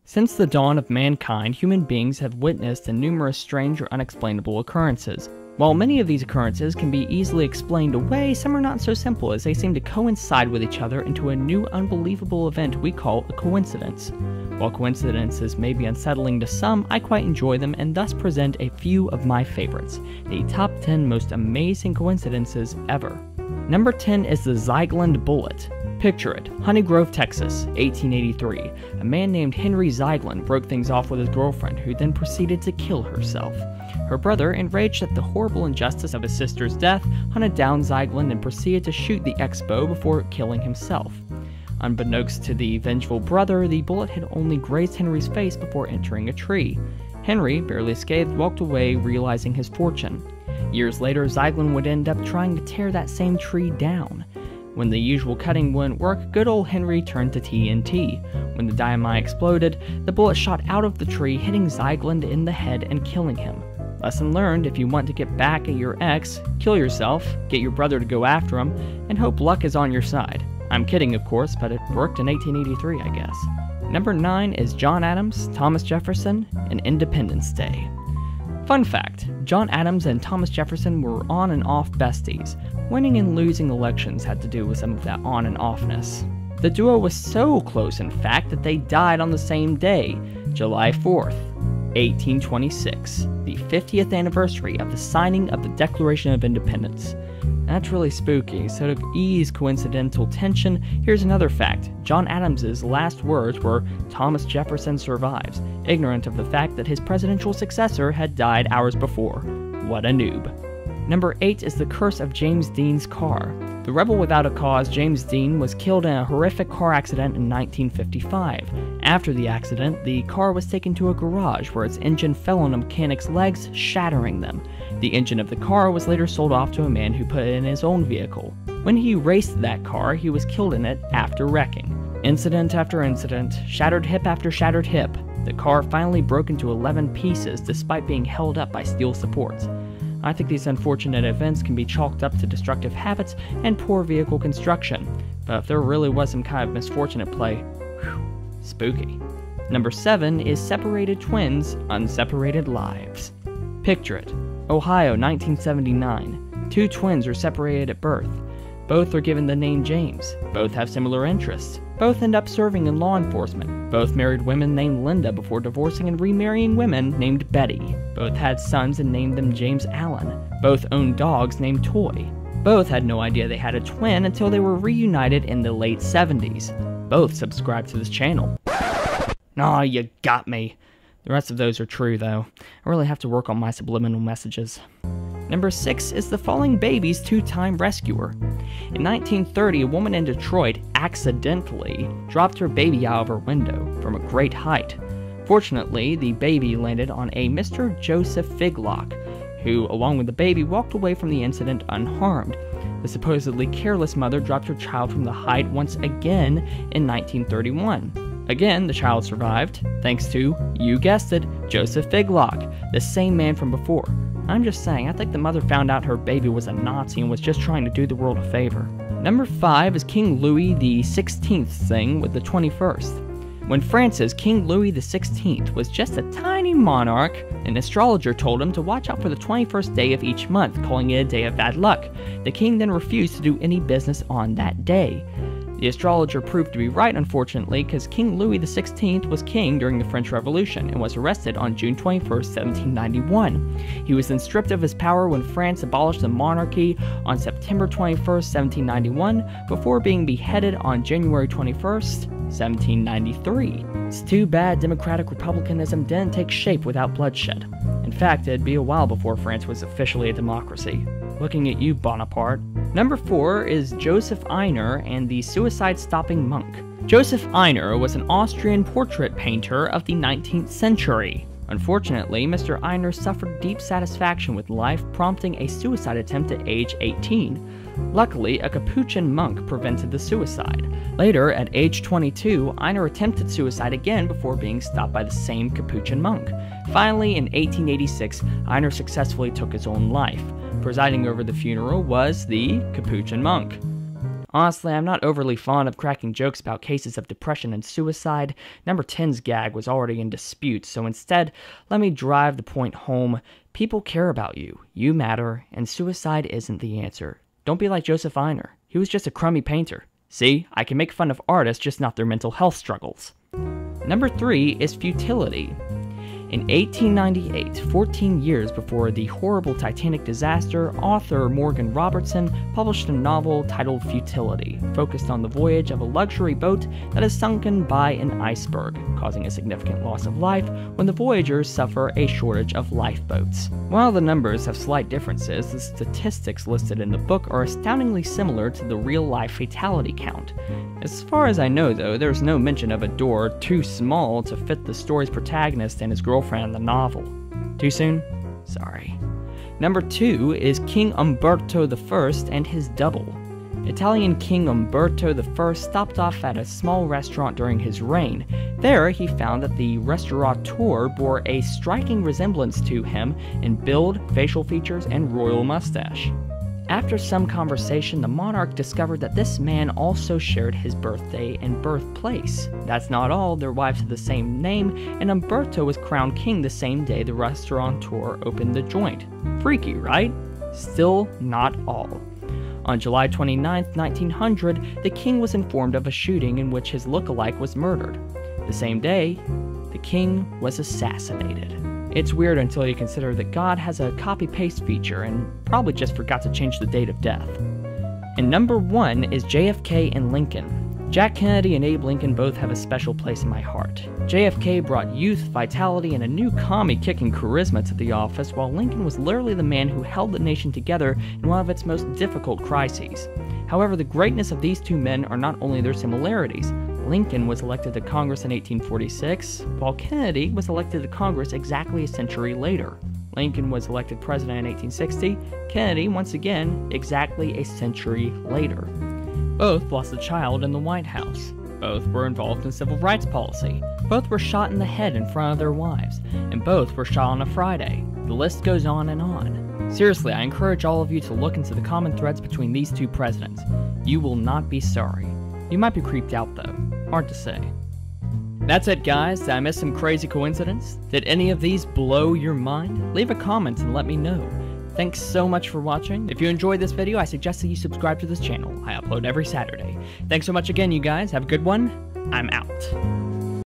Since the dawn of mankind, human beings have witnessed numerous strange or unexplainable occurrences. While many of these occurrences can be easily explained away, some are not so simple as they seem to coincide with each other into a new unbelievable event we call a coincidence. While coincidences may be unsettling to some, I quite enjoy them and thus present a few of my favorites, the top 10 most amazing coincidences ever. Number 10 is the Zeigeland Bullet. Picture it, Honey Grove, Texas, 1883. A man named Henry Zeigeland broke things off with his girlfriend, who then proceeded to kill herself. Her brother, enraged at the horrible injustice of his sister's death, hunted down Zeigeland and proceeded to shoot the ex-beau before killing himself. Unbeknownst to the vengeful brother, the bullet had only grazed Henry's face before entering a tree. Henry, barely escaped, walked away, realizing his fortune. Years later, Zeigeland would end up trying to tear that same tree down. When the usual cutting wouldn't work, good old Henry turned to TNT. When the dynamite exploded, the bullet shot out of the tree, hitting Zeigeland in the head and killing him. Lesson learned: if you want to get back at your ex, kill yourself, get your brother to go after him, and hope luck is on your side. I'm kidding, of course, but it worked in 1883, I guess. Number 9 is John Adams, Thomas Jefferson, and Independence Day. Fun fact, John Adams and Thomas Jefferson were on and off besties. Winning and losing elections had to do with some of that on and offness. The duo was so close, in fact, that they died on the same day, July 4th, 1826, the 50th anniversary of the signing of the Declaration of Independence. That's really spooky, so to ease coincidental tension, here's another fact. John Adams's last words were, "Thomas Jefferson survives," ignorant of the fact that his presidential successor had died hours before. What a noob. Number 8 is the curse of James Dean's car. The rebel without a cause, James Dean, was killed in a horrific car accident in 1955. After the accident, the car was taken to a garage where its engine fell on a mechanic's legs, shattering them. The engine of the car was later sold off to a man who put it in his own vehicle. When he raced that car, he was killed in it after wrecking. Incident after incident, shattered hip after shattered hip, the car finally broke into 11 pieces despite being held up by steel supports. I think these unfortunate events can be chalked up to destructive habits and poor vehicle construction, but if there really was some kind of misfortune at play, whew, spooky. Number 7 is Separated Twins, Unseparated Lives. Picture it, Ohio, 1979. Two twins are separated at birth. Both are given the name James. Both have similar interests. Both end up serving in law enforcement. Both married women named Linda before divorcing and remarrying women named Betty. Both had sons and named them James Allen. Both owned dogs named Toy. Both had no idea they had a twin until they were reunited in the late 70s. Both subscribed to this channel. Aw, you got me. The rest of those are true, though. I really have to work on my subliminal messages. Number 6 is the falling baby's two-time rescuer. In 1930, a woman in Detroit accidentally dropped her baby out of her window from a great height. Fortunately, the baby landed on a Mr. Joseph Figlock, who, along with the baby, walked away from the incident unharmed. The supposedly careless mother dropped her child from the height once again in 1931. Again, the child survived, thanks to, you guessed it, Joseph Figlock, the same man from before. I'm just saying, I think the mother found out her baby was a Nazi and was just trying to do the world a favor. Number 5 is King Louis XVI's thing with the 21st. When France's King Louis XVI was just a tiny monarch, an astrologer told him to watch out for the 21st day of each month, calling it a day of bad luck. The king then refused to do any business on that day. The astrologer proved to be right, unfortunately, because King Louis XVI was king during the French Revolution and was arrested on June 21, 1791. He was then stripped of his power when France abolished the monarchy on September 21, 1791, before being beheaded on January 21, 1793. It's too bad democratic republicanism didn't take shape without bloodshed. In fact, it'd be a while before France was officially a democracy. Looking at you, Bonaparte. Number 4 is Joseph Einer and the Suicide-Stopping Monk. Joseph Einer was an Austrian portrait painter of the 19th century. Unfortunately, Mr. Einer suffered deep satisfaction with life, prompting a suicide attempt at age 18. Luckily, a Capuchin monk prevented the suicide. Later, at age 22, Einer attempted suicide again before being stopped by the same Capuchin monk. Finally, in 1886, Einer successfully took his own life. Presiding over the funeral was the Capuchin monk. Honestly, I'm not overly fond of cracking jokes about cases of depression and suicide. Number 10's gag was already in dispute, so instead, let me drive the point home. People care about you, you matter, and suicide isn't the answer. Don't be like Joseph Einer. He was just a crummy painter. See, I can make fun of artists, just not their mental health struggles. Number 3 is futility. In 1898, 14 years before the horrible Titanic disaster, author Morgan Robertson published a novel titled Futility, focused on the voyage of a luxury boat that is sunken by an iceberg, causing a significant loss of life when the voyagers suffer a shortage of lifeboats. While the numbers have slight differences, the statistics listed in the book are astoundingly similar to the real-life fatality count. As far as I know, though, there's no mention of a door too small to fit the story's protagonist and his girlfriend in the novel. Too soon? Sorry. Number 2 is King Umberto I and his double. Italian King Umberto I stopped off at a small restaurant during his reign. There, he found that the restaurateur bore a striking resemblance to him in build, facial features, and royal mustache. After some conversation, the monarch discovered that this man also shared his birthday and birthplace. That's not all, their wives had the same name, and Umberto was crowned king the same day the restaurateur opened the joint. Freaky, right? Still not all. On July 29, 1900, the king was informed of a shooting in which his look-alike was murdered. The same day, the king was assassinated. It's weird until you consider that God has a copy-paste feature and probably just forgot to change the date of death. And number 1 is JFK and Lincoln. Jack Kennedy and Abe Lincoln both have a special place in my heart. JFK brought youth, vitality, and a new commie-kicking charisma to the office, while Lincoln was literally the man who held the nation together in one of its most difficult crises. However, the greatness of these two men are not only their similarities. Lincoln was elected to Congress in 1846, while Kennedy was elected to Congress exactly a century later. Lincoln was elected president in 1860, Kennedy, once again, exactly a century later. Both lost a child in the White House. Both were involved in civil rights policy. Both were shot in the head in front of their wives. And both were shot on a Friday. The list goes on and on. Seriously, I encourage all of you to look into the common threads between these two presidents. You will not be sorry. You might be creeped out though. Hard to say. That's it, guys. Did I miss some crazy coincidence? Did any of these blow your mind? Leave a comment and let me know. Thanks so much for watching. If you enjoyed this video, I suggest that you subscribe to this channel. I upload every Saturday. Thanks so much again, you guys. Have a good one. I'm out.